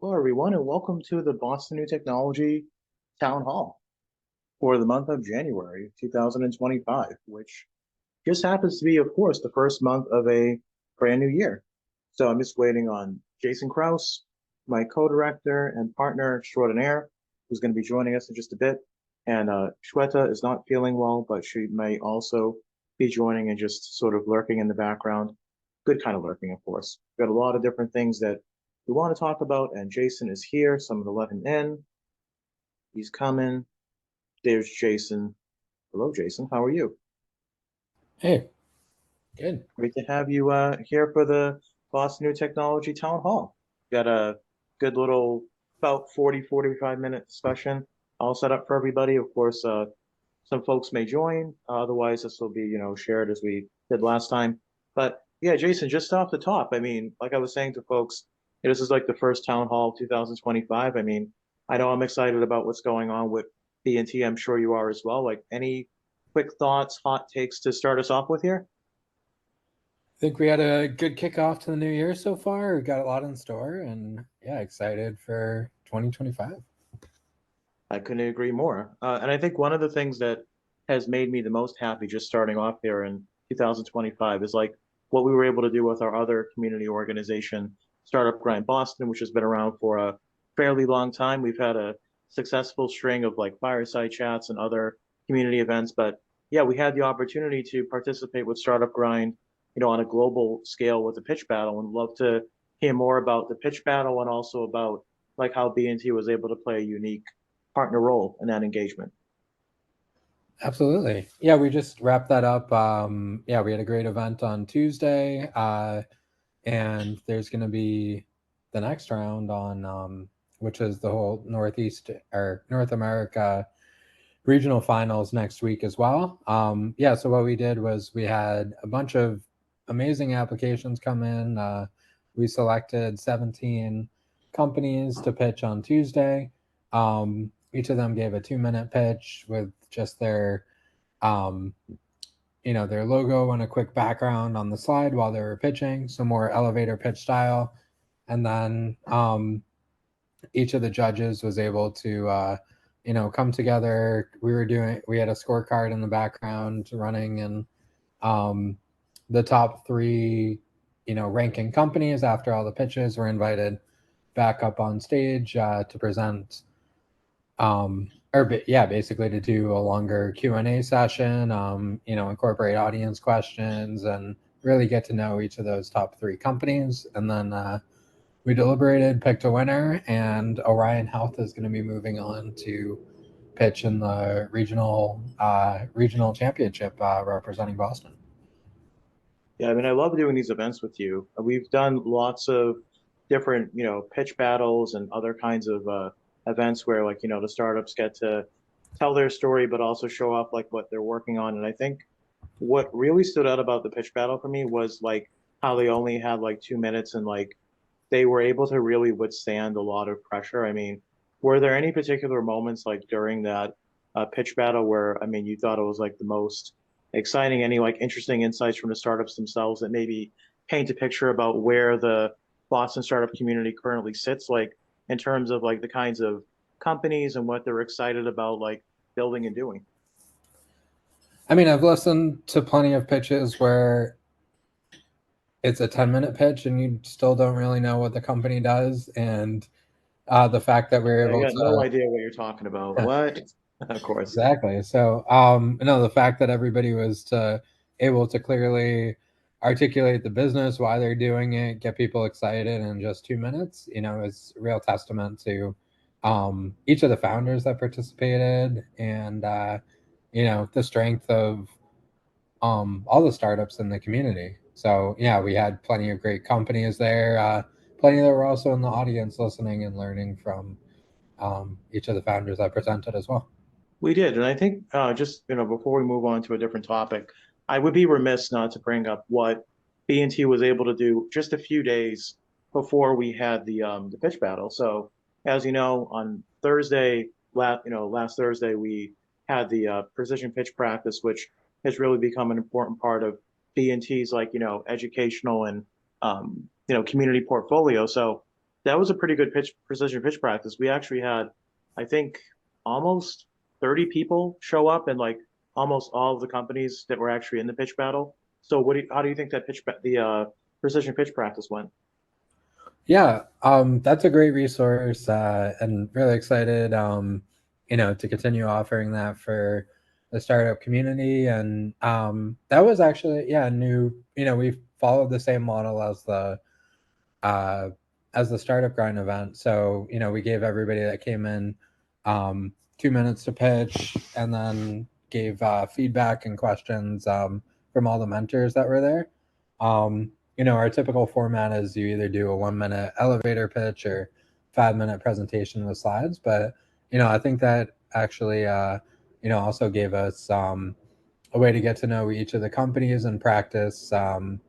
Hello, everyone, and welcome to the Boston New Technology Town Hall for the month of January 2025, which just happens to be, of course, the first month of a brand new year. So I'm just waiting on Jason Kraus, my co-director and partner extraordinaire, who's going to be joining us in just a bit. And Shweta is not feeling well, but she may also be joining and just sort of lurking in the background. Good kind of lurking, of course. We've got a lot of different things that we want to talk about, and Jason is here, so I'm going to let him in. He's coming. There's Jason. Hello, Jason. How are you? Hey, good. Great to have you here for the Boston New Technology Town Hall. Got a good little about 45 minute discussion all set up for everybody. Of course, some folks may join. Otherwise, this will be, shared as we did last time. But yeah, Jason, just off the top, I mean, like I was saying to folks, this is like the first town hall of 2025. I mean, I know I'm excited about what's going on with B&T. I'm sure you are as well. Like any quick thoughts, hot takes to start us off with here? Think we had a good kickoff to the new year so far. We got a lot in store and yeah, excited for 2025. I couldn't agree more. And I think one of the things that has made me the most happy just starting off here in 2025 is like what we were able to do with our other community organization, Startup Grind Boston, which has been around for a fairly long time. We've had a successful string of like fireside chats and other community events. But yeah, we had the opportunity to participate with Startup Grind, on a global scale with the pitch battle, and love to hear more about the pitch battle and also about like how B&T was able to play a unique partner role in that engagement. Absolutely. Yeah, we just wrapped that up. Yeah, we had a great event on Tuesday. And there's going to be the next round on, which is the whole Northeast or North America regional finals next week as well. Yeah, so what we did was we had a bunch of amazing applications come in. We selected 17 companies to pitch on Tuesday. Each of them gave a 2-minute pitch with just um, their logo and a quick background on the slide while they were pitching, so more elevator pitch style. And then each of the judges was able to come together. We had a scorecard in the background running, and the top three ranking companies after all the pitches were invited back up on stage to present, yeah, basically to do a longer Q&A session, incorporate audience questions and really get to know each of those top three companies. And then we deliberated, picked a winner, and Orion Health is going to be moving on to pitch in the regional championship representing Boston. Yeah, I mean, I love doing these events with you. We've done lots of different, pitch battles and other kinds of events where, like, the startups get to tell their story, but also show off like what they're working on. And I think what really stood out about the pitch battle for me was like how they only had like 2 minutes and like they were able to really withstand a lot of pressure. I mean, were there any particular moments like during that pitch battle where, I mean, you thought it was like the most exciting, any like interesting insights from the startups themselves that maybe paint a picture about where the Boston startup community currently sits, like in terms of like the kinds of companies and what they're excited about like building and doing? I mean, I've listened to plenty of pitches where it's a 10-minute pitch and you still don't really know what the company does. And the fact that we're I able got no to idea what you're talking about. What? Of course. exactly. So, the fact that everybody was able to clearly articulate the business, why they're doing it, get people excited in just 2 minutes, is a real testament to each of the founders that participated and, the strength of all the startups in the community. So, yeah, we had plenty of great companies there, plenty that were also in the audience listening and learning from each of the founders that presented as well. We did, and I think just before we move on to a different topic, I would be remiss not to bring up what B&T was able to do just a few days before we had the pitch battle. So, as you know, on Thursday, last Thursday, we had the precision pitch practice, which has really become an important part of B&T's like educational and community portfolio. So that was a pretty good precision pitch practice. We actually had, I think, almost 30 people show up, and like almost all of the companies that were actually in the pitch battle. So how do you think that precision pitch practice went? Yeah, that's a great resource, and really excited, to continue offering that for the startup community. And that was actually, yeah, new. We followed the same model uh, as the startup grind event. So we gave everybody that came in 2 minutes to pitch, and then gave feedback and questions from all the mentors that were there. Our typical format is you either do a 1 minute elevator pitch or 5 minute presentation with slides. But I think that actually also gave us a way to get to know each of the companies and practice. Kind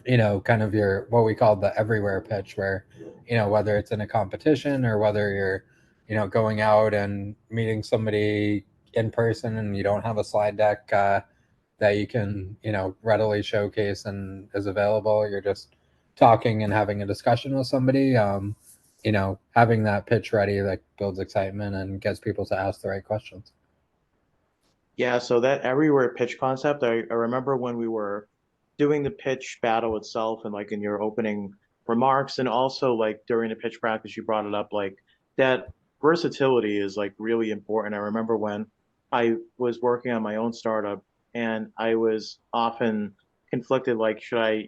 of your what we call the everywhere pitch, where whether it's in a competition or whether you're going out and meeting somebody in person and you don't have a slide deck that you can readily showcase and is available, you're just talking and having a discussion with somebody. Having that pitch ready, like, builds excitement and gets people to ask the right questions. Yeah, so that everywhere pitch concept, I remember when we were doing the pitch battle itself and like in your opening remarks and also like during the pitch practice you brought it up like that versatility is like really important. I remember when I was working on my own startup and I was often conflicted like should I,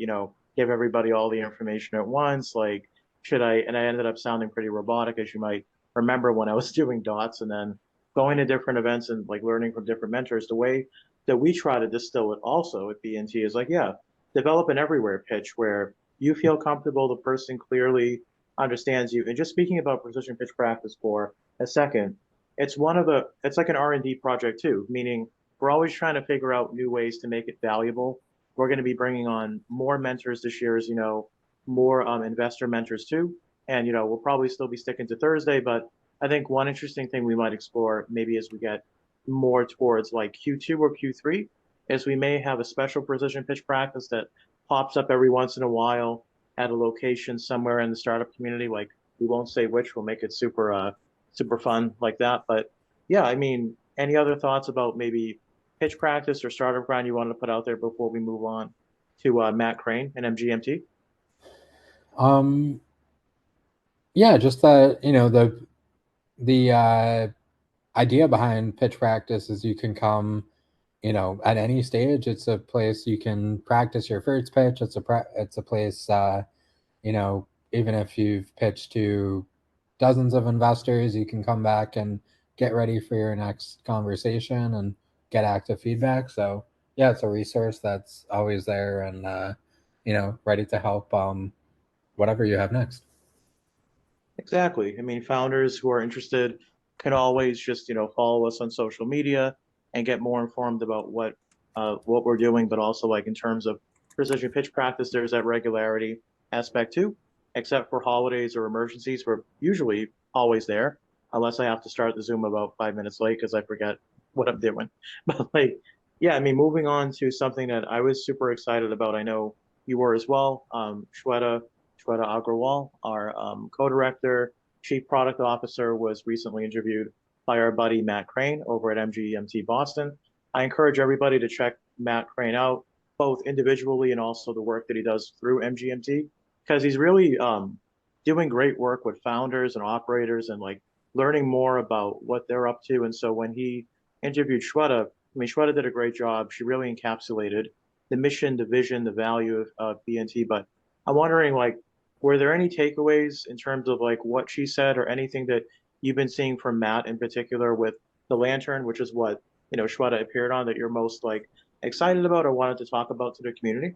give everybody all the information at once? Like should I and I ended up sounding pretty robotic as you might remember when I was doing dots and then going to different events and like learning from different mentors. The way that we try to distill it also at BNT is like, yeah, develop an everywhere pitch where you feel comfortable, the person clearly understands you. And just speaking about precision pitch practice for a second, it's like an R&D project too, meaning we're always trying to figure out new ways to make it valuable. We're going to be bringing on more mentors this year, as you know, more investor mentors too. And, we'll probably still be sticking to Thursday, but I think one interesting thing we might explore maybe as we get more towards like Q2 or Q3 is we may have a special precision pitch practice that pops up every once in a while at a location somewhere in the startup community. Like we won't say which, we'll make it super fun like that. But yeah, I mean, any other thoughts about maybe pitch practice or startup grind you wanted to put out there before we move on to Matt Crane and MGMT? um yeah, just that the idea behind pitch practice is you can come at any stage. It's a place you can practice your first pitch. It's a place even if you've pitched to dozens of investors, you can come back and get ready for your next conversation and get active feedback. So yeah, it's a resource that's always there and ready to help whatever you have next. Exactly. I mean, founders who are interested can always just, follow us on social media and get more informed about what we're doing, but also like in terms of precision pitch practice, there's that regularity aspect too. Except for holidays or emergencies, we're usually always there, unless I have to start the Zoom about 5 minutes late because I forget what I'm doing. But like, yeah, I mean, moving on to something that I was super excited about. I know you were as well. Shweta Agrawal, our co-director, chief product officer, was recently interviewed by our buddy Matt Crane over at MGMT Boston. I encourage everybody to check Matt Crane out, both individually and also the work that he does through MGMT, because he's really doing great work with founders and operators and like learning more about what they're up to. And so when he interviewed Shweta, I mean, Shweta did a great job. She really encapsulated the mission, the vision, the value of BNT. But I'm wondering, like, were there any takeaways in terms of like what she said or anything that you've been seeing from Matt in particular with the Lantern, which is what Shweta appeared on, that you're most like excited about or wanted to talk about to the community?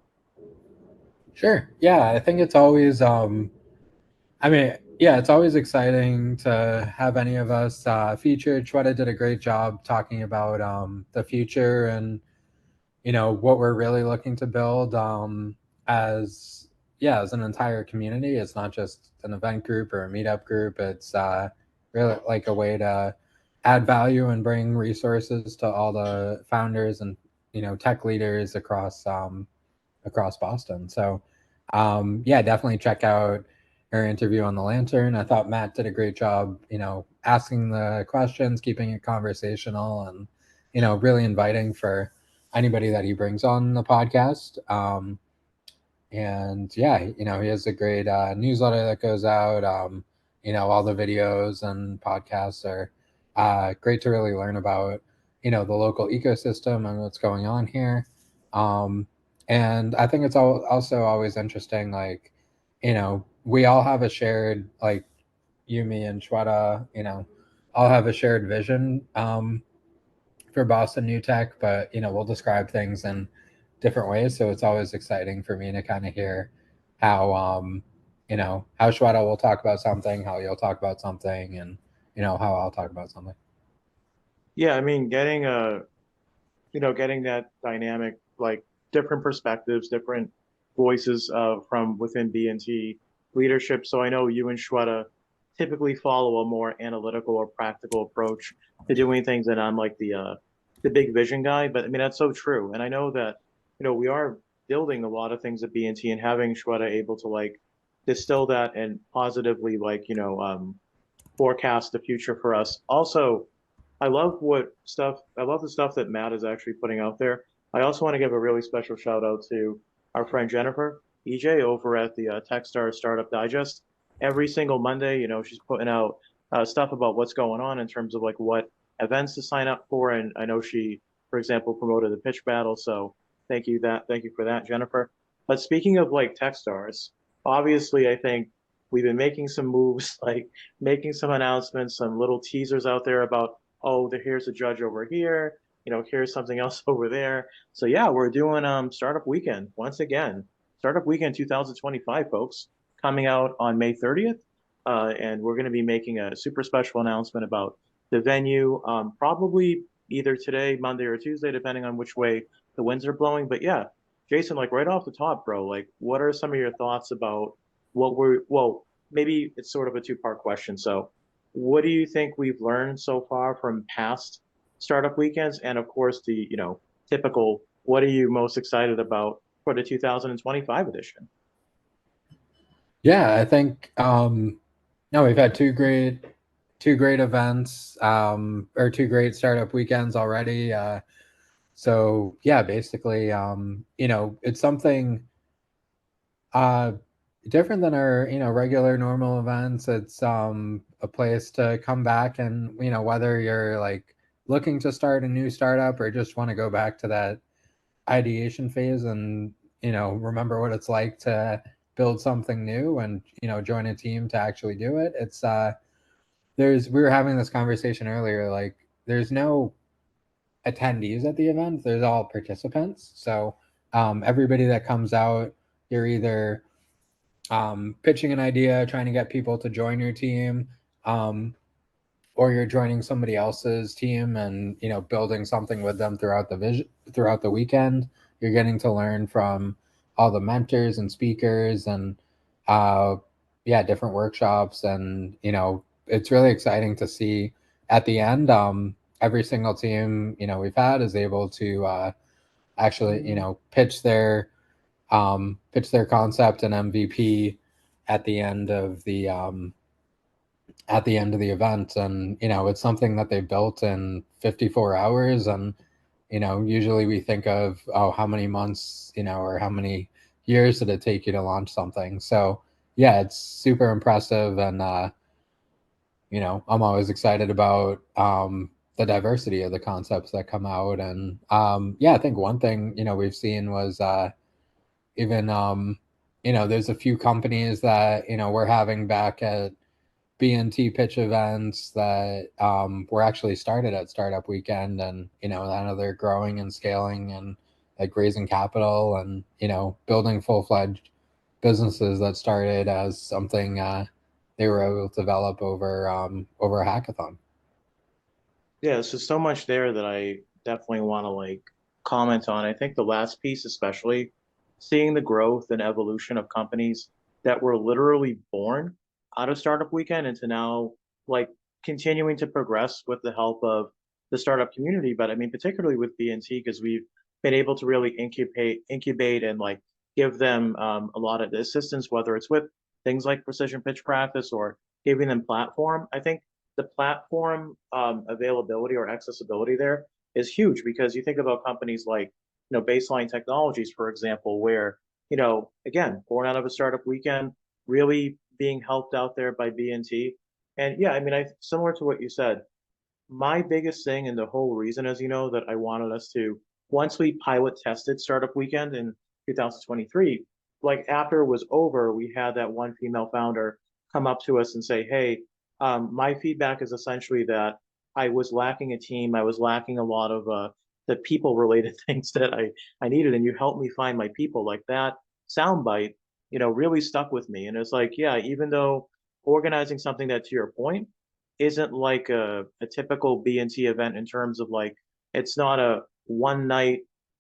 Sure. Yeah, I think it's always I mean, yeah, it's always exciting to have any of us featured. Shweta did a great job talking about the future and what we're really looking to build as as an entire community. It's not just an event group or a meetup group. It's really like a way to add value and bring resources to all the founders and tech leaders across Boston. So yeah, definitely check out our interview on the Lantern. I thought Matt did a great job, asking the questions, keeping it conversational, and really inviting for anybody that he brings on the podcast. And yeah, he has a great newsletter that goes out. All the videos and podcasts are great to really learn about, the local ecosystem and what's going on here. And I think it's also always interesting, like, we all have a shared, like, Yumi and Shweta, all have a shared vision for Boston New Tech, but, we'll describe things in different ways. So it's always exciting for me to kind of hear how, how Shweta will talk about something, how you'll talk about something, and, how I'll talk about something. Yeah, I mean, getting that dynamic, like different perspectives, different voices from within BNT leadership. So I know you and Shweta typically follow a more analytical or practical approach to doing things, and I'm like the big vision guy. But I mean, that's so true. And I know that, we are building a lot of things at BNT, and having Shweta able to like distill that and positively like, forecast the future for us. Also, I love the stuff that Matt is actually putting out there. I also want to give a really special shout out to our friend Jennifer Ejay over at the Techstars Startup Digest. Every single Monday, she's putting out stuff about what's going on in terms of like what events to sign up for. And I know she, for example, promoted the pitch battle. So thank you for that, Jennifer. But speaking of like Techstars, obviously, I think we've been making some moves, like making some announcements, some little teasers out there about, oh, here's a judge over here, here's something else over there. So yeah, we're doing Startup Weekend once again. Startup Weekend 2025, folks, coming out on May 30th. And we're going to be making a super special announcement about the venue, probably either today, Monday, or Tuesday, depending on which way the winds are blowing. But yeah, Jason, like right off the top, bro, like what are some of your thoughts about well, maybe it's sort of a two-part question. So what do you think we've learned so far from past startup weekends? And of course, the, typical, what are you most excited about for the 2025 edition? Yeah, I think no, we've had two great events, or two great startup weekends already. So yeah, basically, it's something uh different than our, regular normal events. It's a place to come back and, whether you're like looking to start a new startup or just want to go back to that ideation phase and, remember what it's like to build something new and, join a team to actually do it. It's we were having this conversation earlier, like there's no attendees at the event, there's all participants. So everybody that comes out, you're either pitching an idea, trying to get people to join your team, um, or you're joining somebody else's team and, building something with them throughout the weekend. You're getting to learn from all the mentors and speakers and uh, yeah, different workshops. And, it's really exciting to see at the end. Every single team, we've had is able to actually, pitch their concept and MVP at the end of the event. And it's something that they built in 54 hours. And usually we think of, oh, how many months, or how many years did it take you to launch something? So yeah, it's super impressive. And I'm always excited about the diversity of the concepts that come out. And yeah, I think one thing we've seen was even there's a few companies that we're having back at BNT pitch events that were actually started at Startup Weekend. And I know they're growing and scaling and like raising capital and building full-fledged businesses that started as something they were able to develop over a hackathon. Yeah, so so much there that I definitely want to like comment on. I think the last piece, especially seeing the growth and evolution of companies that were literally born out of Startup Weekend into now like continuing to progress with the help of the startup community. But I mean, particularly with BNT, because we've been able to really incubate and like give them a lot of assistance, whether it's with things like precision pitch practice or giving them platform. I think the platform availability or accessibility there is huge because you think about companies like, Baseline Technologies, for example, where, again, born out of a startup weekend, really being helped out there by BNT. And yeah, I mean, similar to what you said, my biggest thing and the whole reason, as you know, that I wanted us to, once we pilot tested Startup Weekend in 2023, like after it was over, we had that one female founder come up to us and say, hey, my feedback is essentially that I was lacking a team. I was lacking a lot of the people related things that I needed. And you helped me find my people. Like that soundbite, really stuck with me. And it's like, yeah, even though organizing something that, to your point, isn't like a typical B&T event in terms of like it's not a one night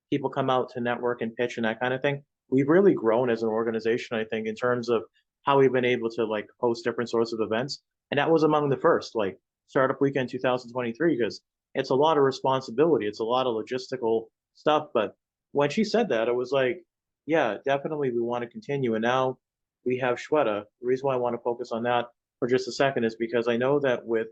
people come out to network and pitch and that kind of thing. We've really grown as an organization, I think, in terms of how we've been able to like host different sorts of events. And that was among the first, like Startup Weekend 2023, because it's a lot of responsibility. It's a lot of logistical stuff. But when she said that, it was like, yeah, definitely we want to continue. And now we have Shweta. The reason why I want to focus on that for just a second is because I know that with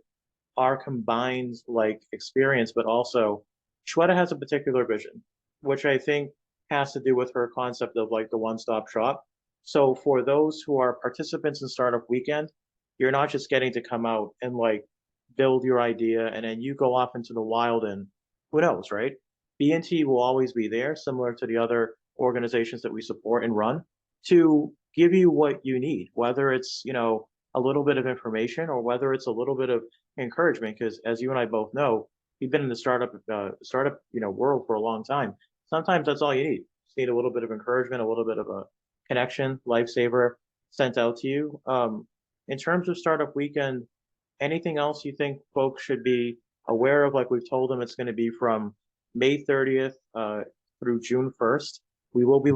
our combined like experience, but also Shweta has a particular vision, which I think has to do with her concept of like the one-stop shop. So for those who are participants in Startup Weekend, you're not just getting to come out and like build your idea and then you go off into the wild and who knows, right? BNT will always be there, similar to the other organizations that we support and run, to give you what you need, whether it's, a little bit of information or whether it's a little bit of encouragement. Because as you and I both know, you've been in the startup world for a long time. Sometimes that's all you need. Just need a little bit of encouragement, a little bit of a connection, lifesaver sent out to you. In terms of Startup Weekend, anything else you think folks should be aware of? Like we've told them, it's going to be from May 30th through June 1st. We will be,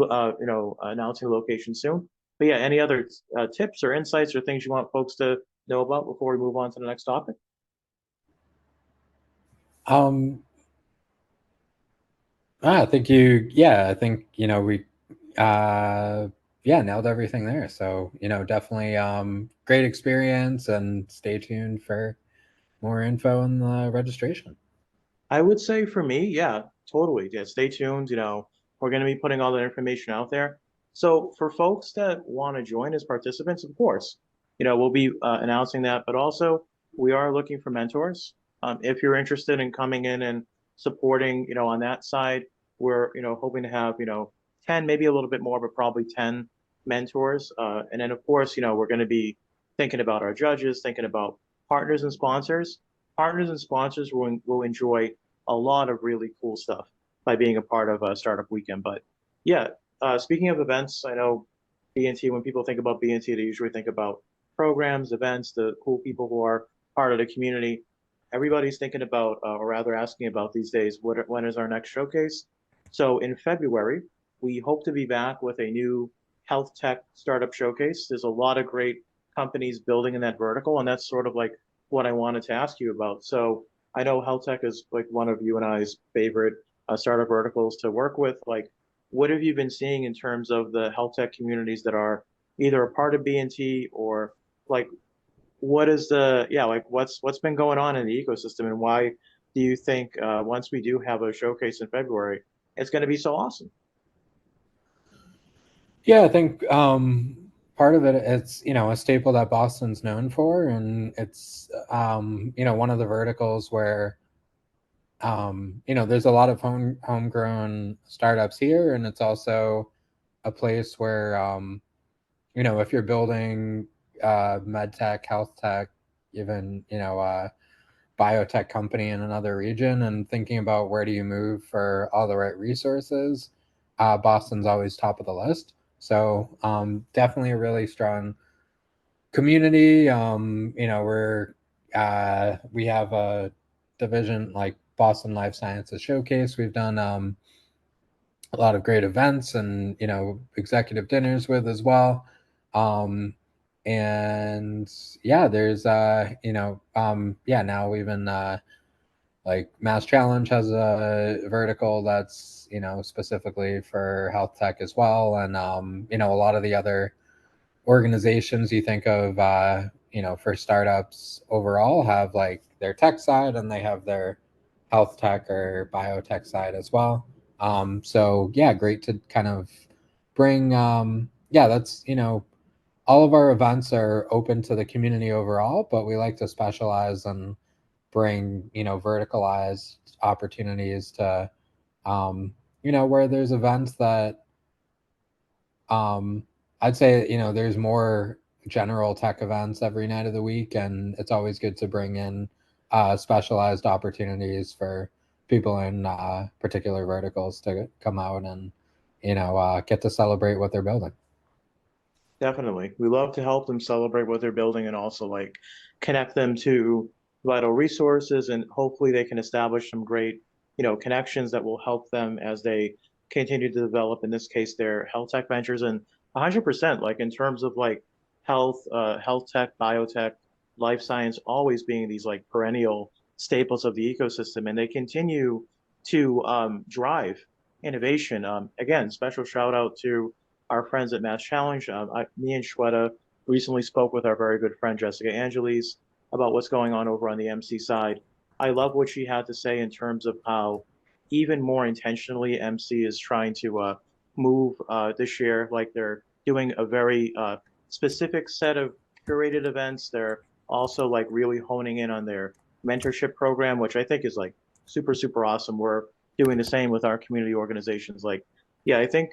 announcing the location soon. But yeah, any other tips or insights or things you want folks to know about before we move on to the next topic? Um, I think we, uh, yeah, nailed everything there. So, definitely, great experience, and stay tuned for more info on the registration. I would say for me, yeah, totally. Yeah, stay tuned. We're going to be putting all that information out there. So for folks that want to join as participants, of course, we'll be announcing that, but also we are looking for mentors. If you're interested in coming in and supporting, on that side, we're, hoping to have, 10, maybe a little bit more, but probably 10 mentors. And then of course, we're going to be thinking about our judges, thinking about partners and sponsors. Partners and sponsors will enjoy a lot of really cool stuff by being a part of a Startup Weekend. But yeah, speaking of events, I know BNT, when people think about BNT, they usually think about programs, events, the cool people who are part of the community. Everybody's thinking about, or rather asking about these days, when is our next showcase? So in February, we hope to be back with a new health tech startup showcase. There's a lot of great companies building in that vertical, and that's sort of like what I wanted to ask you about. So I know health tech is like one of you and I's favorite startup verticals to work with. Like, what have you been seeing in terms of the health tech communities that are either a part of BNT or like what is like what's been going on in the ecosystem and why do you think once we do have a showcase in February, it's going to be so awesome? Yeah, I think part of it's a staple that Boston's known for, and it's one of the verticals where there's a lot of homegrown startups here, and it's also a place where if you're building med tech, health tech, even biotech company in another region, and thinking about where do you move for all the right resources, Boston's always top of the list. So definitely a really strong community. We have a division like Boston Life Sciences Showcase. We've done a lot of great events and executive dinners with as well. Um, and yeah, there's now even like MassChallenge has a vertical that's specifically for health tech as well, and a lot of the other organizations you think of, for startups overall have like their tech side and they have their health tech or biotech side as well. So yeah, great to kind of bring, that's, all of our events are open to the community overall, but we like to specialize and bring, verticalized opportunities to, where there's events that, I'd say, there's more general tech events every night of the week, and it's always good to bring in specialized opportunities for people in particular verticals to come out and, get to celebrate what they're building. Definitely. We love to help them celebrate what they're building and also like connect them to vital resources, and hopefully they can establish some great, connections that will help them as they continue to develop, in this case, their health tech ventures. And 100%, like in terms of like health tech, biotech, life science, always being these like perennial staples of the ecosystem, and they continue to drive innovation. Again, special shout out to our friends at MassChallenge. Me and Shweta recently spoke with our very good friend Jessica Angelis about what's going on over on the MC side. I love what she had to say in terms of how even more intentionally MC is trying to move this year. Like they're doing a very specific set of curated events. They're also like really honing in on their mentorship program, which I think is like super, super awesome. We're doing the same with our community organizations. Like, yeah, I think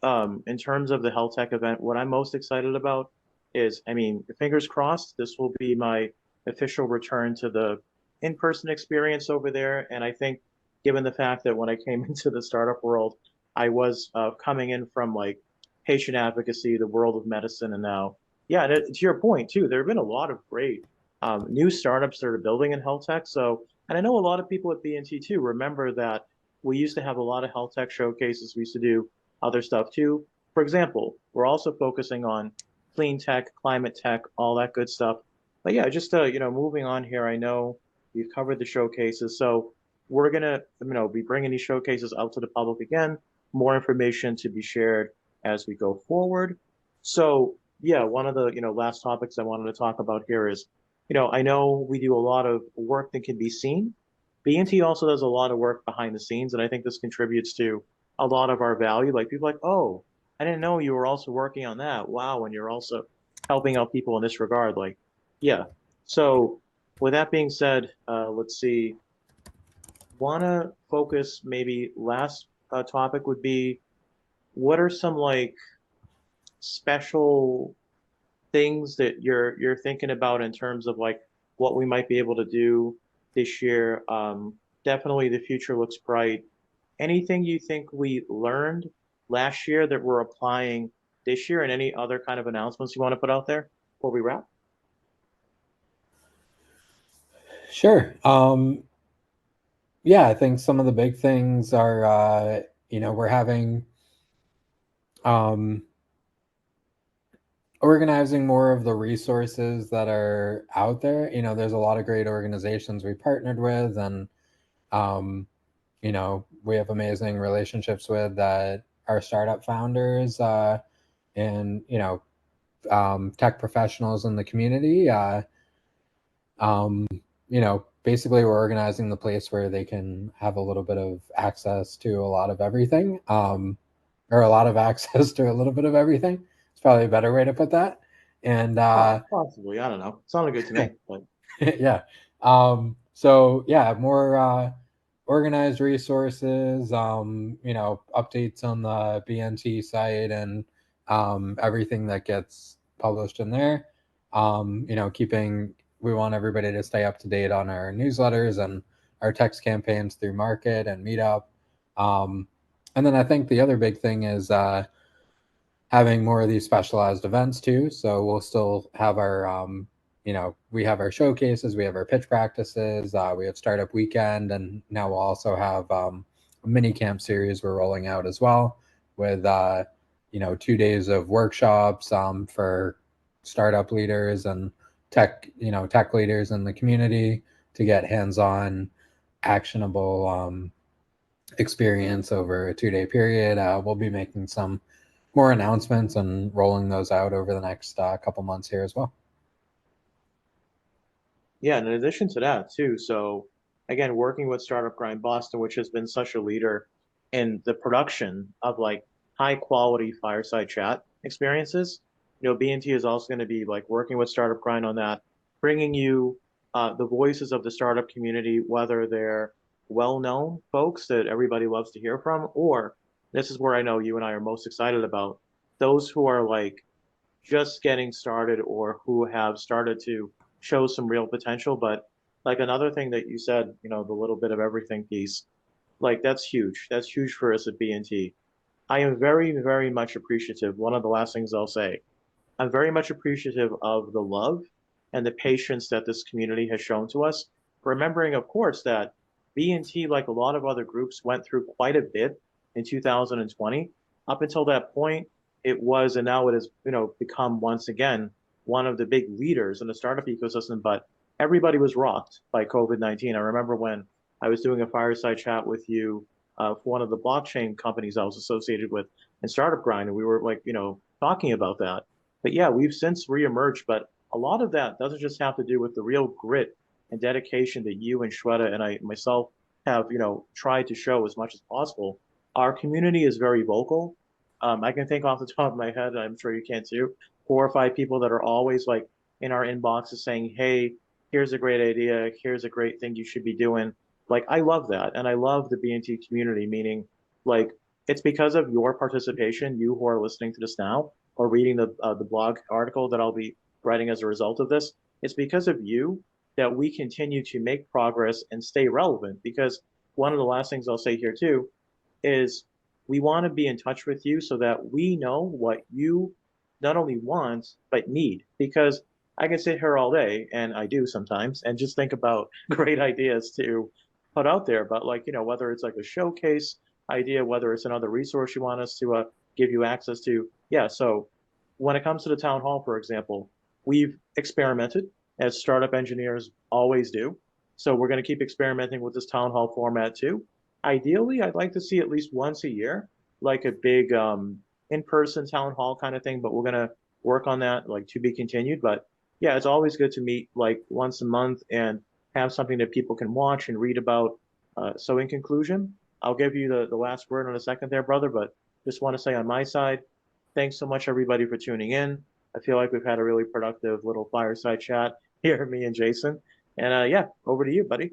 in terms of the health tech event, what I'm most excited about is, I mean, fingers crossed, this will be my official return to the in-person experience over there. And I think, given the fact that when I came into the startup world, I was coming in from like patient advocacy, the world of medicine, and now, yeah, to your point too, there have been a lot of great new startups that are building in health tech. So, and I know a lot of people at BNT too remember that we used to have a lot of health tech showcases. We used to do other stuff too. For example, we're also focusing on clean tech, climate tech, all that good stuff. But yeah, just moving on here. I know we've covered the showcases, so we're gonna be bringing these showcases out to the public again. More information to be shared as we go forward. So yeah, one of the last topics I wanted to talk about here is, I know we do a lot of work that can be seen. BNT also does a lot of work behind the scenes, and I think this contributes to a lot of our value. Like people are like, oh, I didn't know you were also working on that. Wow, and you're also helping out people in this regard. Like, yeah. So with that being said, let's see. Wanna focus maybe last topic would be, what are some like special things that you're thinking about in terms of like what we might be able to do this year? Definitely the future looks bright. Anything you think we learned last year that we're applying this year, and any other kind of announcements you want to put out there before we wrap? Sure. Yeah, I think some of the big things are, we're having organizing more of the resources that are out there. There's a lot of great organizations we partnered with, and we have amazing relationships with our startup founders, and tech professionals in the community. Basically, we're organizing the place where they can have a little bit of access to a lot of everything, or a lot of access to a little bit of everything. It's probably a better way to put that. And Possibly, I don't know. Sounded good to me. But yeah. So yeah, more organized resources, updates on the BNT site, and everything that gets published in there. We want everybody to stay up to date on our newsletters and our text campaigns through Market and Meetup. And then I think the other big thing is having more of these specialized events too. So we'll still have our, we have our showcases, we have our pitch practices, we have Startup Weekend, and now we'll also have a mini camp series we're rolling out as well with, 2 days of workshops for startup leaders and tech leaders in the community to get hands-on, actionable experience over a 2-day period. We'll be making some more announcements and rolling those out over the next couple months here as well. Yeah, and in addition to that too, so again, working with Startup Grind Boston, which has been such a leader in the production of like high quality fireside chat experiences, B&T is also going to be like working with Startup Grind on that, bringing you the voices of the startup community, whether they're well-known folks that everybody loves to hear from, or this is where I know you and I are most excited about, those who are like just getting started or who have started to show some real potential. But like another thing that you said, the little bit of everything piece, like that's huge. That's huge for us at B&T. I am very, very much appreciative. One of the last things I'll say, I'm very much appreciative of the love and the patience that this community has shown to us. Remembering, of course, that B&T, like a lot of other groups, went through quite a bit in 2020. Up until that point, it was, and now it has, become once again one of the big leaders in the startup ecosystem. But everybody was rocked by COVID-19. I remember when I was doing a fireside chat with you for one of the blockchain companies I was associated with in Startup Grind, and we were like, talking about that. But yeah, we've since reemerged, but a lot of that doesn't just have to do with the real grit and dedication that you and Shweta and I myself have, tried to show as much as possible. Our community is very vocal. I can think off the top of my head, and I'm sure you can too, 4 or 5 people that are always like in our inboxes saying, "Hey, here's a great idea. Here's a great thing you should be doing." Like I love that, and I love the B&T community. Meaning, like it's because of your participation, you who are listening to this now or reading the blog article that I'll be writing as a result of this. It's because of you that we continue to make progress and stay relevant. Because one of the last things I'll say here too is we want to be in touch with you so that we know what you not only want but need. Because I can sit here all day, and I do sometimes, and just think about great ideas to put out there. But like, whether it's like a showcase idea, whether it's another resource you want us to give you access to. Yeah, so when it comes to the town hall, for example, we've experimented as startup engineers always do. So we're going to keep experimenting with this town hall format too. Ideally, I'd like to see at least once a year, like a big in-person town hall kind of thing, but we're going to work on that, like to be continued. But yeah, it's always good to meet like once a month and have something that people can watch and read about. So in conclusion, I'll give you the last word in a second there, brother, but just want to say on my side, thanks so much, everybody, for tuning in. I feel like we've had a really productive little fireside chat here, me and Jason. And yeah, over to you, buddy.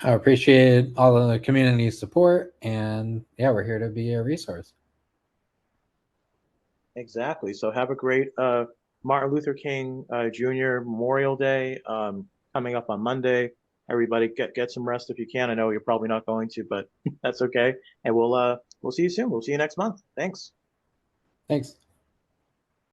I appreciate all the community support, and yeah, we're here to be a resource. Exactly. So have a great Martin Luther King Jr. Memorial Day coming up on Monday. Everybody get some rest if you can. I know you're probably not going to, but that's okay. And we'll see you soon. We'll see you next month. Thanks. Thanks.